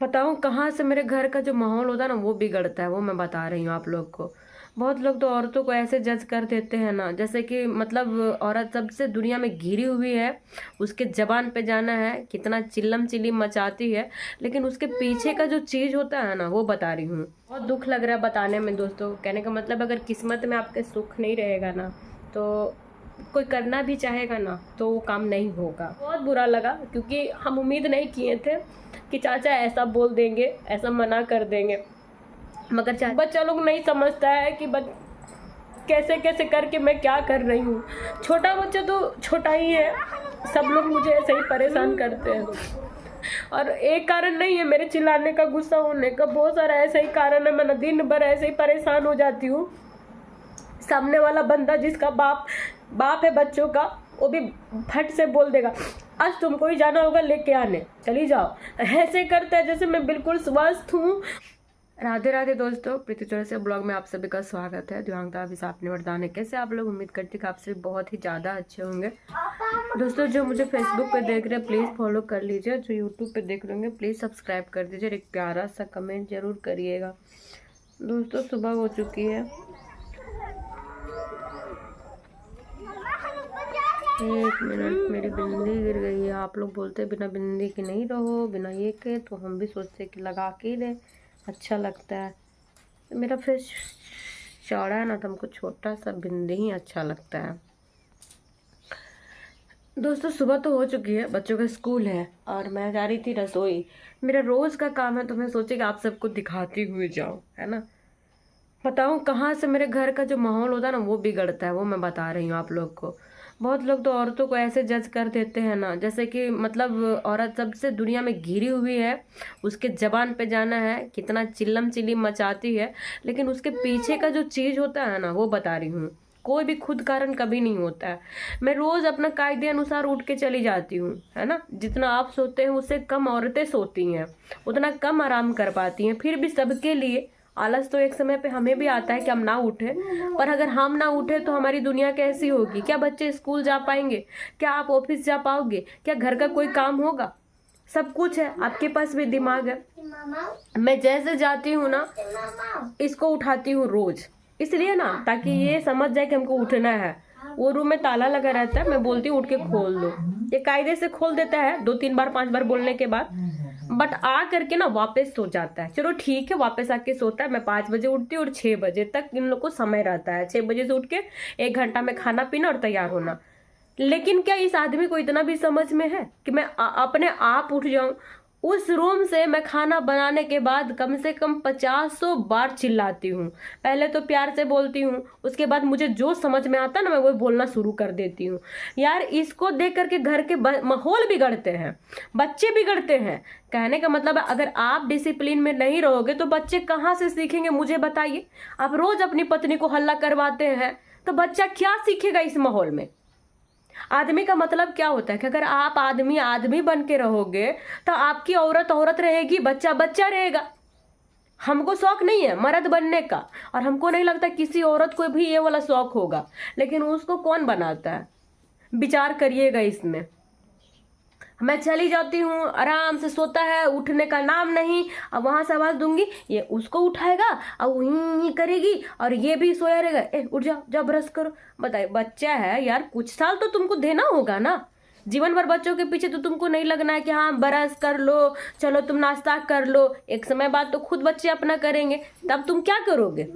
बताऊँ कहाँ से मेरे घर का जो माहौल होता है ना वो बिगड़ता है, वो मैं बता रही हूँ आप लोग को। बहुत लोग तो औरतों को ऐसे जज कर देते हैं ना, जैसे कि मतलब औरत सबसे दुनिया में घिरी हुई है, उसके जबान पे जाना है, कितना चिल्लम चिल्ली मचाती है, लेकिन उसके पीछे का जो चीज होता है ना वो बता रही हूँ। बहुत दुख लग रहा है बताने में दोस्तों। कहने का मतलब अगर किस्मत में आपके सुख नहीं रहेगा ना, तो कोई करना भी चाहेगा ना तो वो काम नहीं होगा। बहुत बुरा लगा क्योंकि हम उम्मीद नहीं किए थे कि चाचा ऐसा बोल देंगे, ऐसा मना कर देंगे, मगर बच्चा लोग नहीं समझता है कि कैसे कैसे करके मैं क्या कर रही हूँ। छोटा बच्चा तो छोटा ही है, सब लोग मुझे ऐसे ही परेशान करते हैं। और एक कारण नहीं है मेरे चिल्लाने का, गुस्सा होने का, बहुत सारा ऐसा ही कारण है। मैं दिन भर ऐसे ही परेशान हो जाती हूँ। सामने वाला बंदा जिसका बाप है बच्चों का, वो भी फट से बोल देगा आज तुमको ही जाना होगा लेके आने, चली जाओ। ऐसे करता है जैसे मैं बिल्कुल स्वस्थ हूँ। राधे राधे दोस्तों, प्रीति चौरसिया ब्लॉग में आप सभी का स्वागत है। दिव्यांगता अभिशापनी वरदान। कैसे आप लोग? उम्मीद करती कि आप सभी बहुत ही ज़्यादा अच्छे होंगे। दोस्तों जो मुझे फेसबुक पे देख रहे हैं प्लीज़ फॉलो कर लीजिए, जो यूट्यूब पे देख रहे होंगे प्लीज़ सब्सक्राइब कर दीजिए, एक प्यारा सा कमेंट जरूर करिएगा। दोस्तों सुबह हो चुकी है, एक मिनट, मेरी बिंदी गिर गई है। आप लोग बोलते बिना बिंदी के नहीं रहो, बिना ये के, तो हम भी सोचते कि लगा के ही दे, अच्छा लगता है। मेरा फेस चौड़ा है ना, तो हमको छोटा सा बिंदी ही अच्छा लगता है। दोस्तों सुबह तो हो चुकी है, बच्चों का स्कूल है और मैं जा रही थी रसोई। मेरा रोज का काम है, तो मैं सोची कि आप सबको दिखाती हुई जाऊं, है ना। बताऊं कहाँ से मेरे घर का जो माहौल होता है ना वो बिगड़ता है, वो मैं बता रही हूँ आप लोग को। बहुत लोग तो औरतों को ऐसे जज कर देते हैं ना, जैसे कि मतलब औरत सबसे दुनिया में घिरी हुई है, उसके जबान पे जाना है, कितना चिल्लम चिल्ली मचाती है, लेकिन उसके पीछे का जो चीज होता है ना वो बता रही हूँ। कोई भी खुद कारण कभी नहीं होता है। मैं रोज अपना कायदे अनुसार उठ के चली जाती हूँ, है ना। जितना आप सोते हैं उससे कम औरतें सोती हैं, उतना कम आराम कर पाती हैं। फिर भी सबके लिए आलस तो एक समय पे हमें भी आता है कि हम ना उठे, पर अगर हम ना उठे तो हमारी दुनिया कैसी होगी? क्या बच्चे स्कूल जा पाएंगे? क्या आप ऑफिस जा पाओगे? क्या घर का कोई काम होगा? सब कुछ है, आपके पास भी दिमाग है। मैं जैसे जाती हूँ ना, इसको उठाती हूँ रोज, इसलिए ना ताकि ये समझ जाए कि हमको उठना है। वो रूम में ताला लगा रहता है, मैं बोलती हूँ उठ के खोल दो, ये कायदे से खोल देता है 2-3 बार 5 बार बोलने के बाद, बट आ करके ना वापस सो जाता है। चलो ठीक है, वापस आके सोता है। मैं 5 बजे उठती हूँ और 6 बजे तक इन लोग को समय रहता है। 6 बजे से उठ के 1 घंटा में खाना पीना और तैयार होना। लेकिन क्या इस आदमी को इतना भी समझ में है कि मैं अपने आप उठ जाऊं? उस रूम से मैं खाना बनाने के बाद कम से कम 50 बार चिल्लाती हूँ। पहले तो प्यार से बोलती हूँ, उसके बाद मुझे जो समझ में आता है ना मैं वो बोलना शुरू कर देती हूँ। यार इसको देख करके घर के माहौल बिगड़ते हैं, बच्चे बिगड़ते हैं। कहने का मतलब है अगर आप डिसिप्लिन में नहीं रहोगे तो बच्चे कहाँ से सीखेंगे? मुझे बताइए। आप रोज अपनी पत्नी को हल्ला करवाते हैं तो बच्चा क्या सीखेगा इस माहौल में? आदमी का मतलब क्या होता है कि अगर आप आदमी आदमी बन के रहोगे तो आपकी औरत औरत रहेगी, बच्चा बच्चा रहेगा। हमको शौक नहीं है मर्द बनने का, और हमको नहीं लगता किसी औरत को भी ये वाला शौक होगा, लेकिन उसको कौन बनाता है? विचार करिएगा इसमें। मैं चली जाती हूँ, आराम से सोता है, उठने का नाम नहीं। अब वहां से आवाज दूंगी, ये उसको उठाएगा और वही करेगी, और ये भी सोया रहेगा। उठ जाओ, जाओ ब्रश करो। बताइए, बच्चा है यार, कुछ साल तो तुमको देना होगा ना। जीवन भर बच्चों के पीछे तो तुमको नहीं लगना है कि हाँ ब्रश कर लो, चलो तुम नाश्ता कर लो। एक समय बाद तो खुद बच्चे अपना करेंगे, तब तुम क्या करोगे?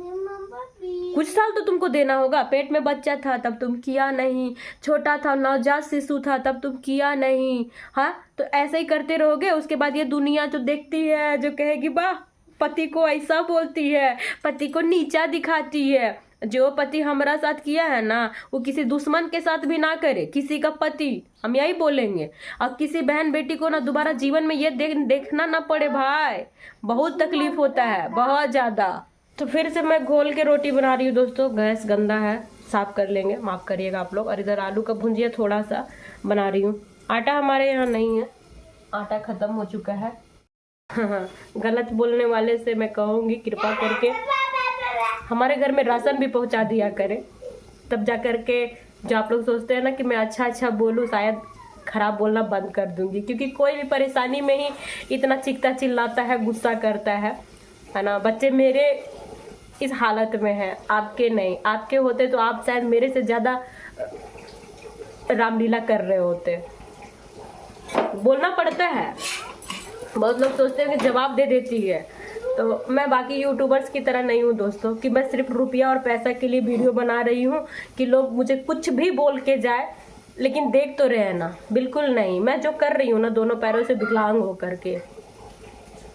कुछ साल तो तुमको देना होगा। पेट में बच्चा था तब तुम किया नहीं, छोटा था नवजात शिशु था तब तुम किया नहीं। हाँ, तो ऐसे ही करते रहोगे। उसके बाद ये दुनिया जो देखती है, जो कहेगी वाह पति को ऐसा बोलती है, पति को नीचा दिखाती है। जो पति हमारा साथ किया है ना, वो किसी दुश्मन के साथ भी ना करे। किसी का पति, हम यही बोलेंगे। अब किसी बहन बेटी को ना दोबारा जीवन में ये देखना ना पड़े भाई, बहुत तकलीफ होता है, बहुत ज्यादा। तो फिर से मैं घोल के रोटी बना रही हूँ दोस्तों। गैस गंदा है, साफ कर लेंगे, माफ करिएगा आप लोग। और इधर आलू का भुंजिया थोड़ा सा बना रही हूँ। आटा हमारे यहाँ नहीं है, आटा खत्म हो चुका है। गलत बोलने वाले से मैं कहूँगी कृपा करके हमारे घर में राशन भी पहुँचा दिया करे, तब जा करके जो आप लोग सोचते हैं ना कि मैं अच्छा अच्छा बोलूँ, शायद खराब बोलना बंद कर दूंगी, क्योंकि कोई भी परेशानी में ही इतना चीखता चिल्लाता है, गुस्सा करता है ना। बच्चे मेरे इस हालत में हैं, आपके नहीं। आपके होते तो आप शायद मेरे से ज़्यादा रामलीला कर रहे होते। बोलना पड़ता है, बहुत लोग सोचते हैं कि जवाब दे देती है। तो मैं बाकी यूट्यूबर्स की तरह नहीं हूँ दोस्तों, कि मैं सिर्फ रुपया और पैसा के लिए वीडियो बना रही हूँ कि लोग मुझे कुछ भी बोल के जाए लेकिन देख तो रहे ना। बिल्कुल नहीं, मैं जो कर रही हूँ ना, दोनों पैरों से विकलांग हो करके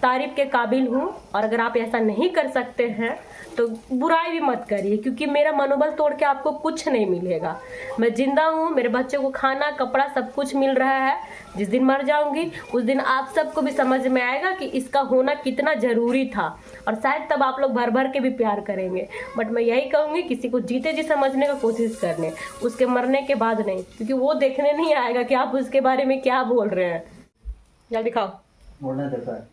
तारीफ के काबिल हूँ। और अगर आप ऐसा नहीं कर सकते हैं तो बुराई भी मत करिए, क्योंकि मेरा मनोबल तोड़ के आपको कुछ नहीं मिलेगा। मैं जिंदा हूँ, मेरे बच्चों को खाना कपड़ा सब कुछ मिल रहा है। जिस दिन मर जाऊंगी उस दिन आप सबको भी समझ में आएगा कि इसका होना कितना ज़रूरी था, और शायद तब आप लोग भर भर के भी प्यार करेंगे। बट मैं यही कहूँगी, किसी को जीते जी समझने का कोशिश करने, उसके मरने के बाद नहीं, क्योंकि वो देखने नहीं आएगा कि आप उसके बारे में क्या बोल रहे हैं। जल्दी दिखाओ। बोलना देता है,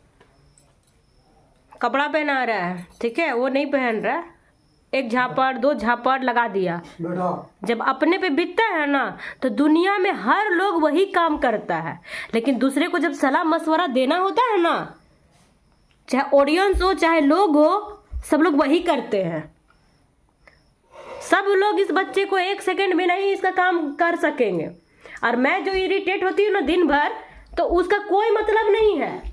कपड़ा पहना रहा है, ठीक है, वो नहीं पहन रहा है। एक झापड़ दो झापड़ लगा दिया। जब अपने पे बीतता है ना तो दुनिया में हर लोग वही काम करता है, लेकिन दूसरे को जब सलाह मशवरा देना होता है ना, चाहे ऑडियंस हो चाहे लोग हो, सब लोग वही करते हैं। सब लोग इस बच्चे को एक सेकंड में नहीं इसका काम कर सकेंगे। और मैं जो इरिटेट होती हूँ ना दिन भर, तो उसका कोई मतलब नहीं है।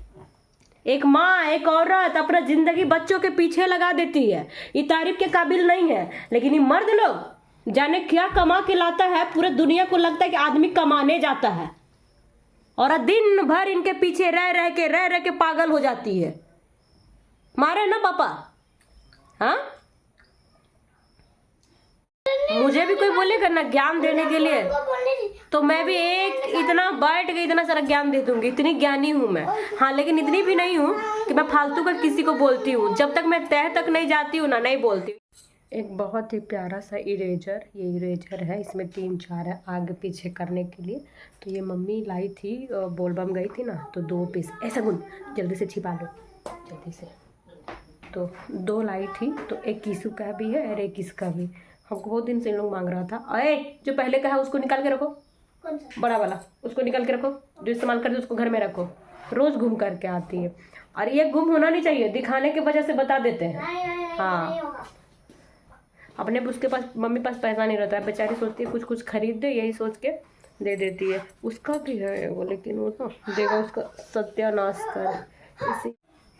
एक माँ एक औरत अपना जिंदगी बच्चों के पीछे लगा देती है, ये तारीफ के काबिल नहीं है। लेकिन ये मर्द लोग जाने क्या कमा के लाता है, पूरे दुनिया को लगता है कि आदमी कमाने जाता है, और दिन भर इनके पीछे रह रह के पागल हो जाती है। मारे ना पापा, हाँ? मुझे भी कोई बोलेगा ना ज्ञान देने के लिए, तो मैं भी एक इतना बैठ के इतना सारा ज्ञान दे दूंगी। इतनी ज्ञानी हूँ मैं, हाँ, लेकिन इतनी भी नहीं हूँ कि मैं फालतू का किसी को बोलती हूँ। जब तक मैं तह तक नहीं जाती हूँ ना, नहीं बोलती। एक बहुत ही प्यारा सा इरेजर, ये इरेजर है, इसमें 3-4 है आगे पीछे करने के लिए। तो ये मम्मी लाई थी, बोलबम गई थी ना, तो 2 पीस ऐसा गुन जल्दी से छिपा लो जल्दी से। तो 2 लाई थी, तो एक कीसू का भी है और एक इसका भी। हमको बहुत दिन से इन लोग मांग रहा था। अरे जो पहले का है उसको निकाल के रखो, बड़ा वाला उसको निकाल के रखो, जो इस्तेमाल करते उसको घर में रखो। रोज घूम करके आती है, और ये गुम होना नहीं चाहिए, दिखाने की वजह से बता देते हैं। हाँ, अपने उसके पास मम्मी पास पैसा नहीं रहता है, बेचारी सोचती है कुछ कुछ खरीद दे, यही सोच के दे देती है। उसका भी है वो, लेकिन वो तो देगा उसका सत्यानाश कर।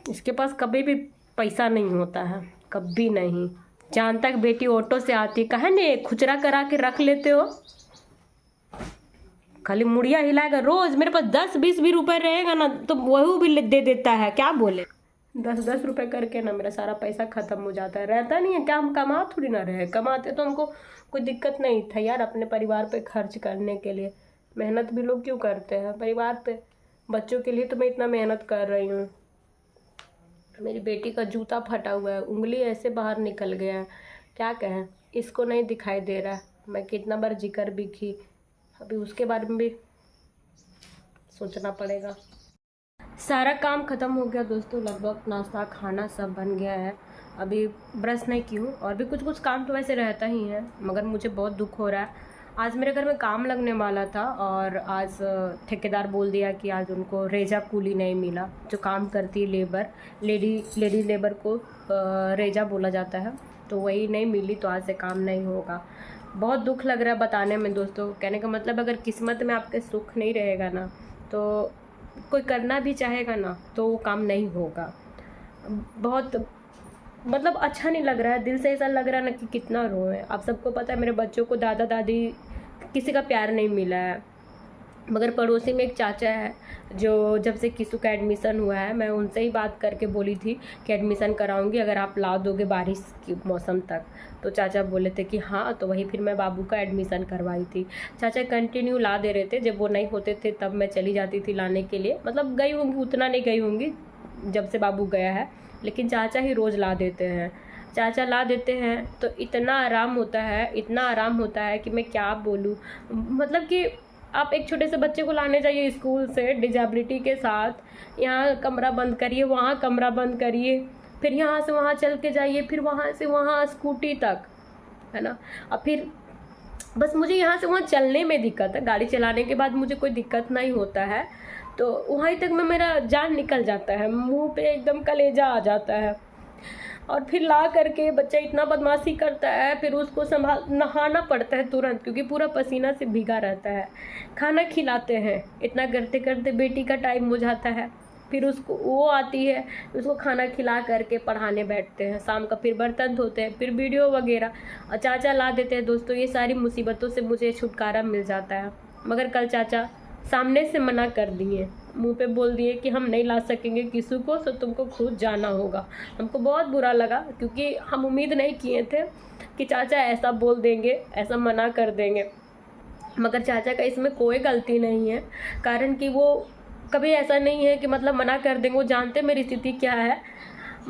इसके पास कभी भी पैसा नहीं होता है, कभी नहीं। जहाँ तक बेटी ऑटो से आती, कहे ने खुचरा करा के रख लेते हो, खाली मुड़िया हिलाएगा। रोज मेरे पास 10-20 भी रुपए रहेगा ना, तो वही भी दे देता है। क्या बोले, 10-10 रुपए करके ना मेरा सारा पैसा खत्म हो जाता है। रहता नहीं है क्या, हम कमा थोड़ी ना रहे, कमाते तो हमको कोई दिक्कत नहीं था यार, अपने परिवार पे खर्च करने के लिए। मेहनत भी लोग क्यों करते हैं परिवार पे, बच्चों के लिए तो मैं इतना मेहनत कर रही हूँ। मेरी बेटी का जूता फटा हुआ है, उंगली ऐसे बाहर निकल गया है, क्या कहें। इसको नहीं दिखाई दे रहा है, मैं कितना बार जिक्र भी की, अभी उसके बारे में भी सोचना पड़ेगा। सारा काम ख़त्म हो गया दोस्तों, लगभग नाश्ता खाना सब बन गया है। अभी ब्रश नहीं की हूँ, और भी कुछ कुछ काम तो वैसे रहता ही है, मगर मुझे बहुत दुख हो रहा है। आज मेरे घर में काम लगने वाला था, और आज ठेकेदार बोल दिया कि आज उनको रेजा कूली नहीं मिला। जो काम करती है लेबर, लेडी लेबर को रेजा बोला जाता है, तो वही नहीं मिली, तो आज से काम नहीं होगा। बहुत दुख लग रहा है बताने में दोस्तों। कहने का मतलब, अगर किस्मत में आपके सुख नहीं रहेगा ना, तो कोई करना भी चाहेगा ना तो वो काम नहीं होगा। बहुत मतलब अच्छा नहीं लग रहा है, दिल से ऐसा लग रहा है ना कि कितना रोए। आप सबको पता है मेरे बच्चों को दादा दादी किसी का प्यार नहीं मिला है, मगर पड़ोसी में एक चाचा है जो जब से किसू का एडमिशन हुआ है, मैं उनसे ही बात करके बोली थी कि एडमिशन कराऊंगी अगर आप ला दोगे बारिश की मौसम तक। तो चाचा बोले थे कि हाँ, तो वही फिर मैं बाबू का एडमिशन करवाई थी। चाचा कंटिन्यू ला दे रहे थे, जब वो नहीं होते थे तब मैं चली जाती थी लाने के लिए। मतलब गई होंगी, उतना नहीं गई होंगी जब से बाबू गया है, लेकिन चाचा ही रोज़ ला देते हैं। चाचा ला देते हैं तो इतना आराम होता है, इतना आराम होता है कि मैं क्या बोलूँ। मतलब कि आप एक छोटे से बच्चे को लाने जाइए स्कूल से डिजेबिलिटी के साथ, यहाँ कमरा बंद करिए, वहाँ कमरा बंद करिए, फिर यहाँ से वहाँ चल के जाइए, फिर वहाँ से वहाँ स्कूटी तक, है ना। और फिर बस मुझे यहाँ से वहाँ चलने में दिक्कत है, गाड़ी चलाने के बाद मुझे कोई दिक्कत नहीं होता है, तो वहीं तक में मेरा जान निकल जाता है, मुंह पे एकदम कलेजा आ जाता है। और फिर ला करके बच्चा इतना बदमाशी करता है, फिर उसको नहाना पड़ता है तुरंत, क्योंकि पूरा पसीना से भीगा रहता है। खाना खिलाते हैं, इतना करते करते बेटी का टाइम हो जाता है, फिर उसको वो आती है, उसको खाना खिला करके पढ़ाने बैठते हैं, शाम का फिर बर्तन धोते हैं, फिर वीडियो वगैरह और चाचा ला देते हैं। दोस्तों, ये सारी मुसीबतों से मुझे छुटकारा मिल जाता है। मगर कल चाचा सामने से मना कर दिए, मुंह पे बोल दिए कि हम नहीं ला सकेंगे किसी को, तो तुमको खुद जाना होगा। हमको बहुत बुरा लगा, क्योंकि हम उम्मीद नहीं किए थे कि चाचा ऐसा बोल देंगे, ऐसा मना कर देंगे। मगर चाचा का इसमें कोई गलती नहीं है, कारण कि वो कभी ऐसा नहीं है कि मतलब मना कर देंगे, वो जानते मेरी स्थिति क्या है।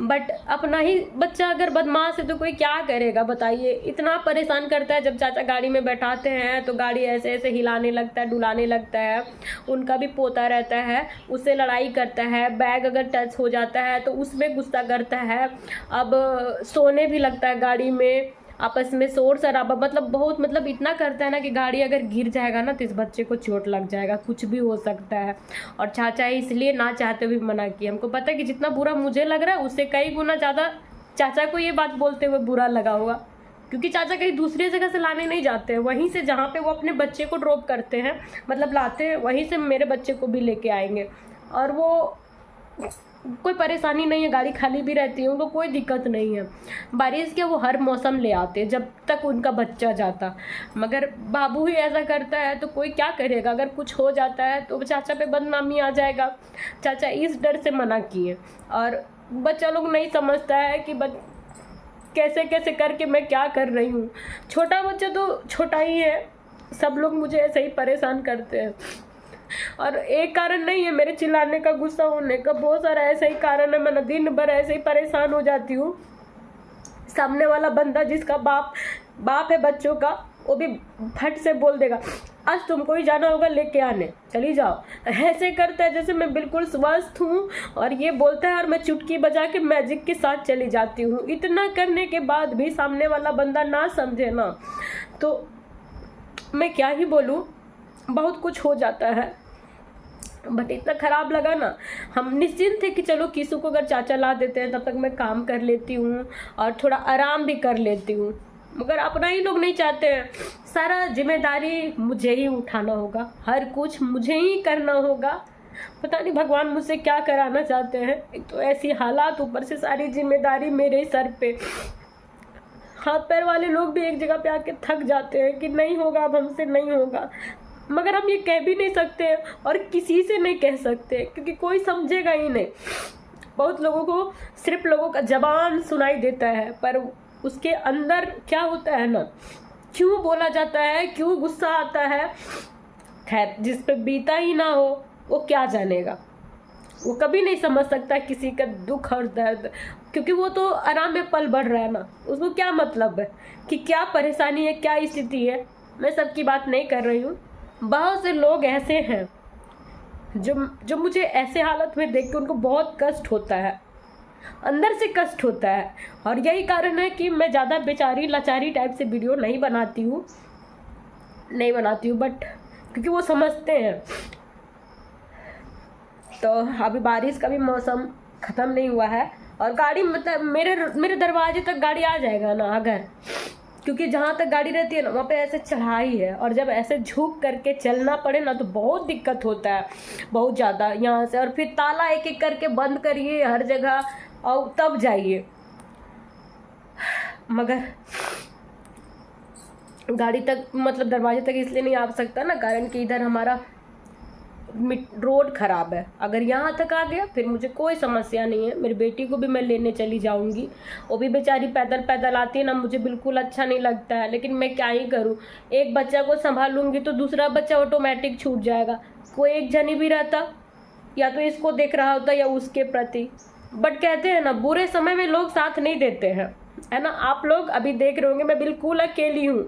बट अपना ही बच्चा अगर बदमाश है तो कोई क्या करेगा बताइए। इतना परेशान करता है, जब चाचा गाड़ी में बैठाते हैं तो गाड़ी ऐसे ऐसे हिलाने लगता है, डुलाने लगता है। उनका भी पोता रहता है, उससे लड़ाई करता है, बैग अगर टच हो जाता है तो उसमें गुस्सा करता है। अब सोने भी लगता है गाड़ी में, आपस में शोर शराबा, बहुत इतना करता है ना कि गाड़ी अगर गिर जाएगा ना तो इस बच्चे को चोट लग जाएगा, कुछ भी हो सकता है। और चाचा इसलिए ना चाहते हुए मना किया। हमको पता है कि जितना बुरा मुझे लग रहा है उससे कई गुना ज़्यादा चाचा को ये बात बोलते हुए बुरा लगा होगा, क्योंकि चाचा कहीं दूसरी जगह से लाने नहीं जाते हैं, वहीं से जहाँ पे वो अपने बच्चे को ड्रॉप करते हैं, लाते हैं, वहीं से मेरे बच्चे को भी लेके आएंगे। और वो कोई परेशानी नहीं है, गाड़ी खाली भी रहती है, उनको कोई दिक्कत नहीं है। बारिश के वो हर मौसम ले आते जब तक उनका बच्चा जाता। मगर बाबू ही ऐसा करता है तो कोई क्या करेगा। अगर कुछ हो जाता है तो चाचा पे बदनामी आ जाएगा। चाचा इस डर से मना किए, और बच्चा लोग नहीं समझता है कि कैसे कैसे करके मैं क्या कर रही हूँ। छोटा बच्चा तो छोटा ही है, सब लोग मुझे ऐसे ही परेशान करते हैं। और एक कारण नहीं है मेरे चिल्लाने का, गुस्सा होने का, बहुत सारा ऐसा ही कारण है। मैं दिन भर ऐसे ही परेशान हो जाती हूँ। सामने वाला बंदा जिसका बाप है बच्चों का, वो भी फट से बोल देगा, आज तुमको ही जाना होगा लेके आने, चली जाओ। ऐसे करता है जैसे मैं बिल्कुल स्वस्थ हूँ, और ये बोलता है और मैं चुटकी बजा के मैजिक के साथ चली जाती हूँ। इतना करने के बाद भी सामने वाला बंदा ना समझे ना, तो मैं क्या ही बोलूँ। बहुत कुछ हो जाता है, बट इतना ख़राब लगा ना। हम निश्चिंत थे कि चलो किसी को अगर चाचा ला देते हैं तब तक मैं काम कर लेती हूँ और थोड़ा आराम भी कर लेती हूँ। मगर अपना ही लोग नहीं चाहते हैं, सारा जिम्मेदारी मुझे ही उठाना होगा, हर कुछ मुझे ही करना होगा। पता नहीं भगवान मुझसे क्या कराना चाहते हैं। एक तो ऐसी हालात, ऊपर से सारी जिम्मेदारी मेरे सर पे। हाथ पैर वाले लोग भी एक जगह पे आके थक जाते हैं कि नहीं होगा, अब हमसे नहीं होगा। मगर हम ये कह भी नहीं सकते और किसी से नहीं कह सकते, क्योंकि कोई समझेगा ही नहीं। बहुत लोगों को सिर्फ लोगों का जबान सुनाई देता है, पर उसके अंदर क्या होता है ना, क्यों बोला जाता है, क्यों गुस्सा आता है। खैर, जिस पे बीता ही ना हो वो क्या जानेगा, वो कभी नहीं समझ सकता किसी का दुख और दर्द, क्योंकि वो तो आराम में पल बढ़ रहा है ना। उसको क्या मतलब है कि क्या परेशानी है, क्या स्थिति है। मैं सबकी बात नहीं कर रही हूँ, बहुत से लोग ऐसे हैं जो मुझे ऐसे हालत में देख के उनको बहुत कष्ट होता है, अंदर से कष्ट होता है। और यही कारण है कि मैं ज़्यादा बेचारी लाचारी टाइप से वीडियो नहीं बनाती हूँ, बट क्योंकि वो समझते हैं। तो अभी बारिश का भी मौसम ख़त्म नहीं हुआ है, और गाड़ी मेरे दरवाजे तक गाड़ी आ जाएगा ना अगर, क्योंकि जहाँ तक गाड़ी रहती है ना वहाँ पे ऐसे चढ़ाई है, और जब ऐसे झुक करके चलना पड़े ना तो बहुत दिक्कत होता है, बहुत ज़्यादा यहाँ से। और फिर ताला एक एक करके बंद करिए हर जगह और तब जाइए। मगर गाड़ी तक दरवाजे तक इसलिए नहीं आ सकता ना, कारण कि इधर हमारा रोड ख़राब है। अगर यहाँ तक आ गया फिर मुझे कोई समस्या नहीं है। मेरी बेटी को भी मैं लेने चली जाऊँगी, वो भी बेचारी पैदल पैदल आती है ना, मुझे बिल्कुल अच्छा नहीं लगता है। लेकिन मैं क्या ही करूँ, एक बच्चा को संभालूंगी तो दूसरा बच्चा ऑटोमेटिक छूट जाएगा। कोई एक जनी भी रहता, या तो इसको देख रहा होता या उसके प्रति। बट कहते हैं ना, बुरे समय में लोग साथ नहीं देते हैं, है ना। आप लोग अभी देख रहे होंगे मैं बिल्कुल अकेली हूँ,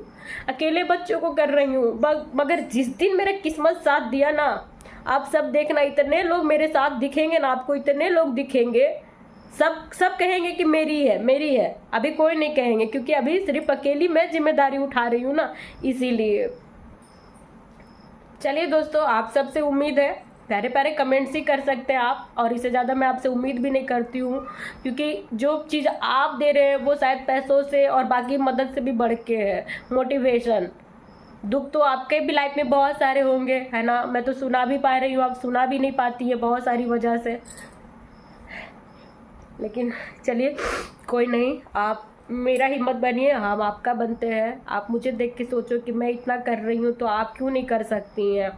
अकेले बच्चों को कर रही हूँ। मगर जिस दिन मेरा किस्मत साथ दिया ना, आप सब देखना, इतने लोग मेरे साथ दिखेंगे ना आपको, इतने लोग दिखेंगे, सब सब कहेंगे कि मेरी है मेरी है, अभी कोई नहीं कहेंगे क्योंकि अभी सिर्फ अकेली मैं जिम्मेदारी उठा रही हूँ ना, इसीलिए। चलिए दोस्तों, आप सबसे उम्मीद है प्यारे प्यारे कमेंट्स ही कर सकते हैं आप, और इससे ज़्यादा मैं आपसे उम्मीद भी नहीं करती हूँ, क्योंकि जो चीज़ आप दे रहे हैं वो शायद पैसों से और बाकी मदद से भी बढ़ के है, मोटिवेशन। दुख तो आपके भी लाइफ में बहुत सारे होंगे, है ना, मैं तो सुना भी पा रही हूँ, आप सुना भी नहीं पाती है बहुत सारी वजह से, लेकिन चलिए कोई नहीं, आप मेरा हिम्मत बनिए, हम आपका बनते हैं। आप मुझे देख के सोचो कि मैं इतना कर रही हूँ तो आप क्यों नहीं कर सकती हैं।